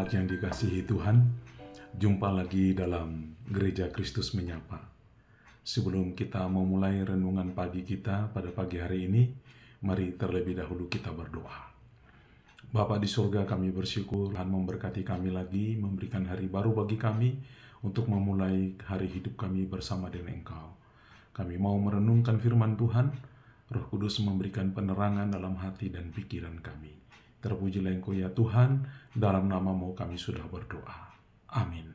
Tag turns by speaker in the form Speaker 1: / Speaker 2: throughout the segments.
Speaker 1: Jemaat yang dikasihi Tuhan, jumpa lagi dalam Gereja Kristus Menyapa. Sebelum kita memulai renungan pagi kita pada pagi hari ini, mari terlebih dahulu kita berdoa. Bapa di surga, kami bersyukur Tuhan memberkati kami lagi, memberikan hari baru bagi kami untuk memulai hari hidup kami bersama dengan Engkau. Kami mau merenungkan firman Tuhan, Roh Kudus memberikan penerangan dalam hati dan pikiran kami. Terpujilah Engkau ya Tuhan, dalam nama-Mu kami sudah berdoa. Amin.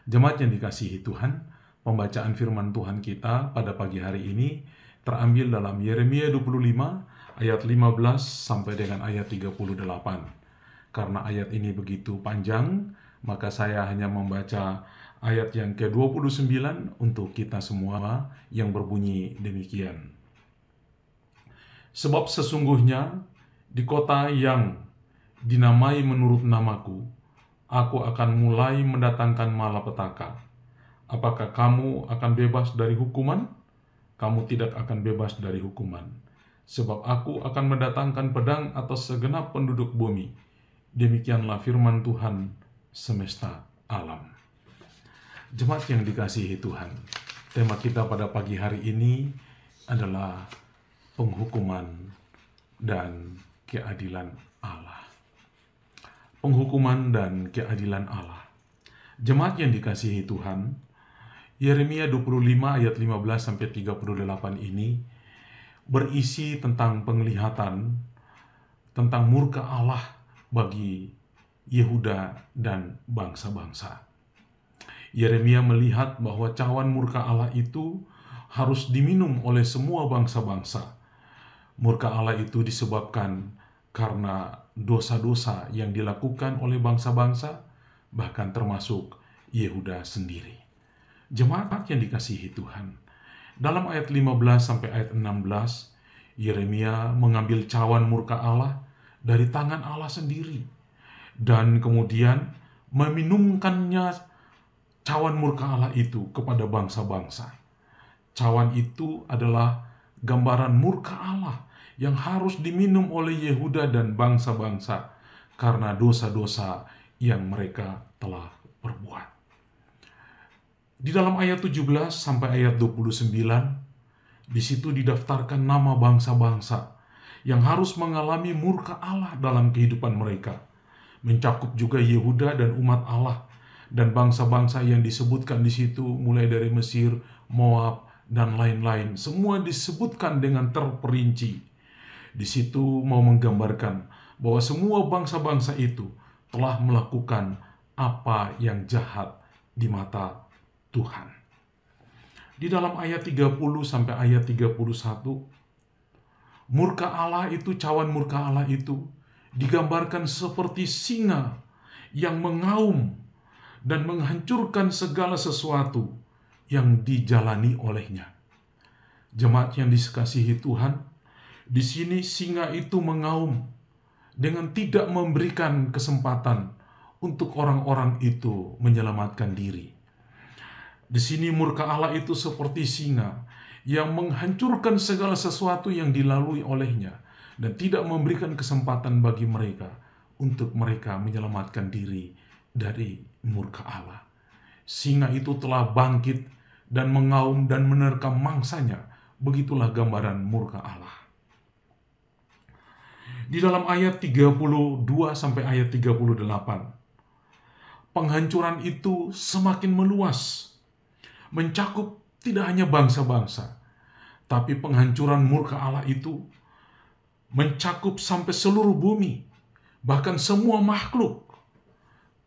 Speaker 1: Jemaat yang dikasihi Tuhan, pembacaan firman Tuhan kita pada pagi hari ini terambil dalam Yeremia 25 ayat 15 sampai dengan ayat 38. Karena ayat ini begitu panjang, maka saya hanya membaca ayat yang ke-29 untuk kita semua yang berbunyi demikian. Sebab sesungguhnya di kota yang dinamai menurut namaku, aku akan mulai mendatangkan malapetaka. Apakah kamu akan bebas dari hukuman? Kamu tidak akan bebas dari hukuman. Sebab aku akan mendatangkan pedang atas segenap penduduk bumi. Demikianlah firman Tuhan semesta alam. Jemaat yang dikasihi Tuhan, tema kita pada pagi hari ini adalah penghukuman dan keadilan Allah. Penghukuman dan keadilan Allah. Jemaat yang dikasihi Tuhan, Yeremia 25 ayat 15 sampai 38 ini berisi tentang penglihatan tentang murka Allah bagi Yehuda dan bangsa-bangsa. Yeremia melihat bahwa cawan murka Allah itu harus diminum oleh semua bangsa-bangsa. Murka Allah itu disebabkan karena dosa-dosa yang dilakukan oleh bangsa-bangsa, bahkan termasuk Yehuda sendiri. Jemaat yang dikasihi Tuhan, dalam ayat 15 sampai ayat 16, Yeremia mengambil cawan murka Allah dari tangan Allah sendiri, dan kemudian meminumkannya cawan murka Allah itu kepada bangsa-bangsa. Cawan itu adalah gambaran murka Allah yang harus diminum oleh Yehuda dan bangsa-bangsa karena dosa-dosa yang mereka telah perbuat. Di dalam ayat 17 sampai ayat 29, di situ didaftarkan nama bangsa-bangsa yang harus mengalami murka Allah dalam kehidupan mereka. Mencakup juga Yehuda dan umat Allah dan bangsa-bangsa yang disebutkan di situ mulai dari Mesir, Moab, dan lain-lain. Semua disebutkan dengan terperinci. Di situ mau menggambarkan bahwa semua bangsa-bangsa itu telah melakukan apa yang jahat di mata Tuhan. Di dalam ayat 30 sampai ayat 31, murka Allah itu, cawan murka Allah itu digambarkan seperti singa yang mengaum dan menghancurkan segala sesuatu yang dijalani olehnya. Jemaat yang dikasihi Tuhan, di sini singa itu mengaum dengan tidak memberikan kesempatan untuk orang-orang itu menyelamatkan diri. Di sini murka Allah itu seperti singa yang menghancurkan segala sesuatu yang dilalui olehnya dan tidak memberikan kesempatan bagi mereka untuk mereka menyelamatkan diri dari murka Allah. Singa itu telah bangkit dan mengaum dan menerkam mangsanya. Begitulah gambaran murka Allah. Di dalam ayat 32 sampai ayat 38, penghancuran itu semakin meluas, mencakup tidak hanya bangsa-bangsa, tapi penghancuran murka Allah itu mencakup sampai seluruh bumi, bahkan semua makhluk.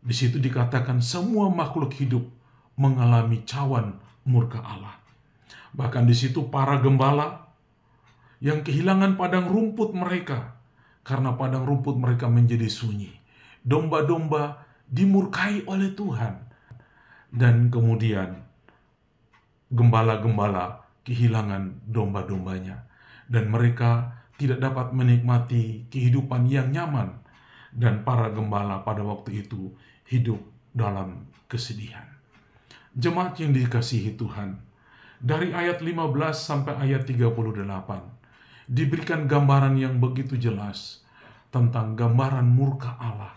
Speaker 1: Di situ dikatakan semua makhluk hidup mengalami cawan murka Allah. Bahkan di situ para gembala yang kehilangan padang rumput mereka, karena padang rumput mereka menjadi sunyi. Domba-domba dimurkai oleh Tuhan. Dan kemudian gembala-gembala kehilangan domba-dombanya. Dan mereka tidak dapat menikmati kehidupan yang nyaman. Dan para gembala pada waktu itu hidup dalam kesedihan. Jemaat yang dikasihi Tuhan, dari ayat 15 sampai ayat 38, diberikan gambaran yang begitu jelas tentang gambaran murka Allah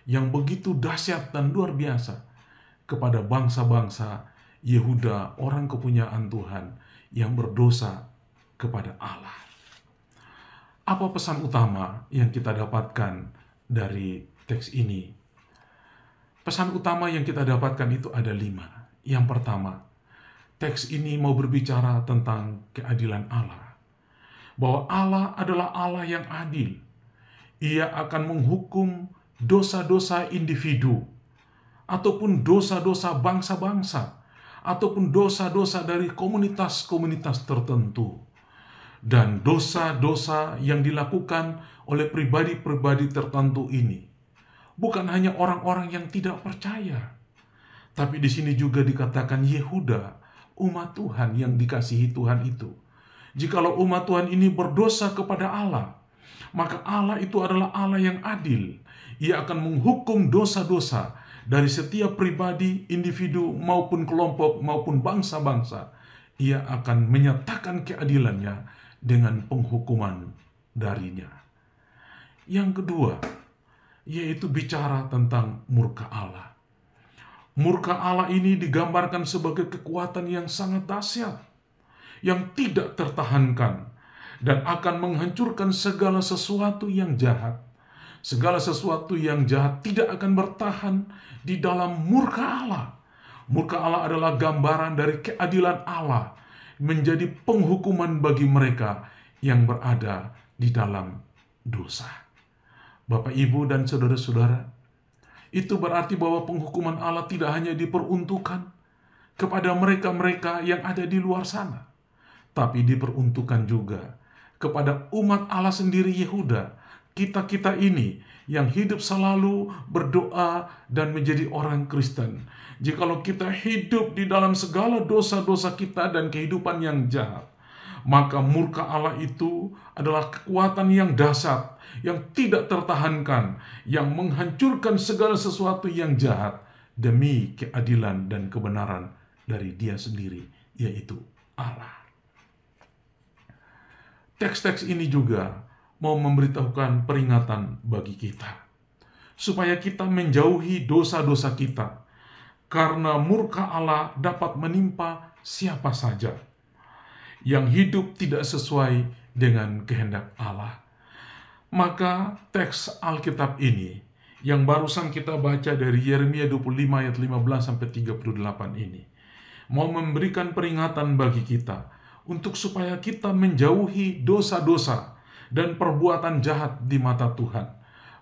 Speaker 1: yang begitu dahsyat dan luar biasa kepada bangsa-bangsa Yehuda, orang kepunyaan Tuhan yang berdosa kepada Allah. Apa pesan utama yang kita dapatkan dari teks ini? Pesan utama yang kita dapatkan itu ada 5. Yang pertama, teks ini mau berbicara tentang keadilan Allah. Bahwa Allah adalah Allah yang adil. Ia akan menghukum dosa-dosa individu, ataupun dosa-dosa bangsa-bangsa, ataupun dosa-dosa dari komunitas-komunitas tertentu. Dan dosa-dosa yang dilakukan oleh pribadi-pribadi tertentu ini bukan hanya orang-orang yang tidak percaya, tapi di sini juga dikatakan Yehuda, umat Tuhan yang dikasihi Tuhan itu. Jikalau umat Tuhan ini berdosa kepada Allah, maka Allah itu adalah Allah yang adil. Ia akan menghukum dosa-dosa dari setiap pribadi, individu, maupun kelompok, maupun bangsa-bangsa. Ia akan menyatakan keadilannya dengan penghukuman darinya. Yang kedua, yaitu bicara tentang murka Allah. Murka Allah ini digambarkan sebagai kekuatan yang sangat dahsyat, yang tidak tertahankan, dan akan menghancurkan segala sesuatu yang jahat. Segala sesuatu yang jahat tidak akan bertahan di dalam murka Allah. Murka Allah adalah gambaran dari keadilan Allah, menjadi penghukuman bagi mereka yang berada di dalam dosa. Bapak, Ibu, dan saudara-saudara, itu berarti bahwa penghukuman Allah tidak hanya diperuntukkan kepada mereka-mereka yang ada di luar sana, tapi diperuntukkan juga kepada umat Allah sendiri Yehuda, kita-kita ini yang hidup selalu berdoa dan menjadi orang Kristen. Jikalau kita hidup di dalam segala dosa-dosa kita dan kehidupan yang jahat, maka murka Allah itu adalah kekuatan yang dahsyat, yang tidak tertahankan, yang menghancurkan segala sesuatu yang jahat demi keadilan dan kebenaran dari Dia sendiri, yaitu Allah. Teks-teks ini juga mau memberitahukan peringatan bagi kita, supaya kita menjauhi dosa-dosa kita, karena murka Allah dapat menimpa siapa saja yang hidup tidak sesuai dengan kehendak Allah. Maka teks Alkitab ini yang barusan kita baca dari Yeremia 25 ayat 15-38 ini mau memberikan peringatan bagi kita untuk supaya kita menjauhi dosa-dosa dan perbuatan jahat di mata Tuhan,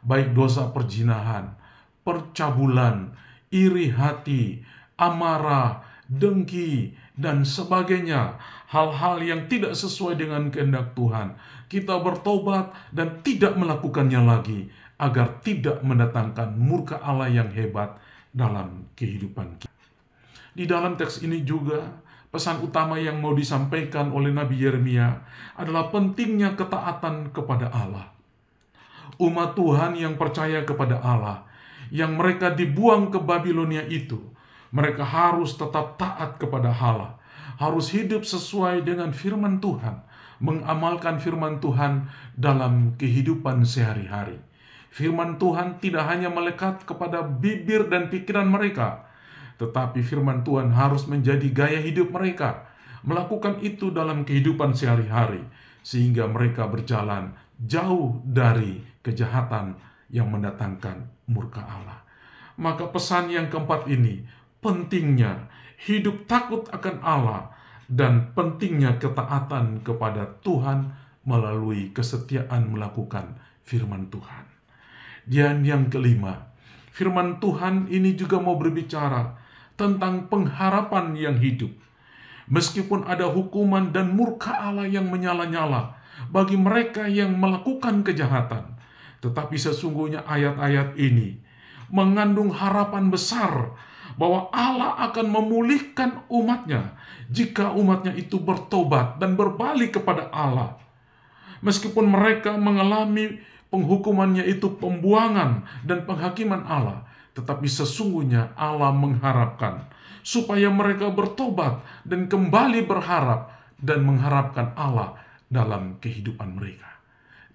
Speaker 1: baik dosa perzinahan, percabulan, iri hati, amarah, dengki, dan sebagainya, hal-hal yang tidak sesuai dengan kehendak Tuhan. Kita bertobat dan tidak melakukannya lagi, agar tidak mendatangkan murka Allah yang hebat dalam kehidupan kita. Di dalam teks ini juga, pesan utama yang mau disampaikan oleh Nabi Yeremia adalah pentingnya ketaatan kepada Allah. Umat Tuhan yang percaya kepada Allah, yang mereka dibuang ke Babilonia itu, mereka harus tetap taat kepada Allah, harus hidup sesuai dengan firman Tuhan, mengamalkan firman Tuhan dalam kehidupan sehari-hari. Firman Tuhan tidak hanya melekat kepada bibir dan pikiran mereka, tetapi firman Tuhan harus menjadi gaya hidup mereka, melakukan itu dalam kehidupan sehari-hari, sehingga mereka berjalan jauh dari kejahatan yang mendatangkan murka Allah. Maka pesan yang keempat ini, pentingnya hidup takut akan Allah dan pentingnya ketaatan kepada Tuhan melalui kesetiaan melakukan firman Tuhan. Dan yang kelima, firman Tuhan ini juga mau berbicara tentang pengharapan yang hidup. Meskipun ada hukuman dan murka Allah yang menyala-nyala bagi mereka yang melakukan kejahatan, tetapi sesungguhnya ayat-ayat ini mengandung harapan besar bahwa Allah akan memulihkan umatnya jika umatnya itu bertobat dan berbalik kepada Allah. Meskipun mereka mengalami penghukumannya itu pembuangan dan penghakiman Allah, tetapi sesungguhnya Allah mengharapkan supaya mereka bertobat dan kembali berharap dan mengharapkan Allah dalam kehidupan mereka.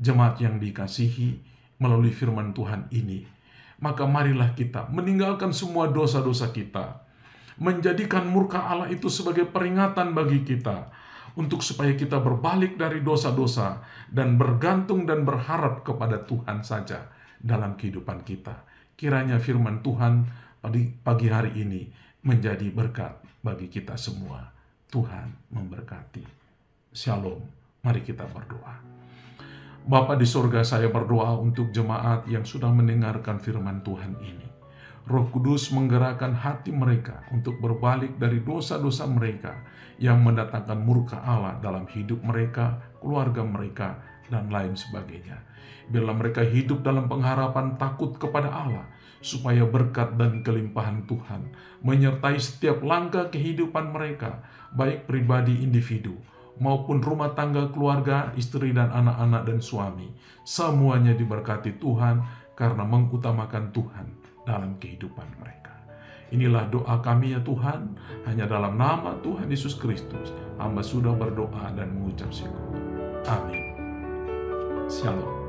Speaker 1: Jemaat yang dikasihi, melalui firman Tuhan ini, Maka marilah kita meninggalkan semua dosa-dosa kita, menjadikan murka Allah itu sebagai peringatan bagi kita, untuk supaya kita berbalik dari dosa-dosa dan bergantung dan berharap kepada Tuhan saja dalam kehidupan kita. Kiranya firman Tuhan pagi hari ini menjadi berkat bagi kita semua. Tuhan memberkati. Shalom. Mari kita berdoa. Bapa di surga, saya berdoa untuk jemaat yang sudah mendengarkan firman Tuhan ini. Roh Kudus menggerakkan hati mereka untuk berbalik dari dosa-dosa mereka yang mendatangkan murka Allah dalam hidup mereka, keluarga mereka, dan lain sebagainya. Biarlah mereka hidup dalam pengharapan takut kepada Allah, supaya berkat dan kelimpahan Tuhan menyertai setiap langkah kehidupan mereka, baik pribadi individu, maupun rumah tangga, keluarga, istri dan anak-anak dan suami. Semuanya diberkati Tuhan karena mengutamakan Tuhan dalam kehidupan mereka. Inilah doa kami ya Tuhan, hanya dalam nama Tuhan Yesus Kristus hamba sudah berdoa dan mengucap syukur. Amin. Shalom.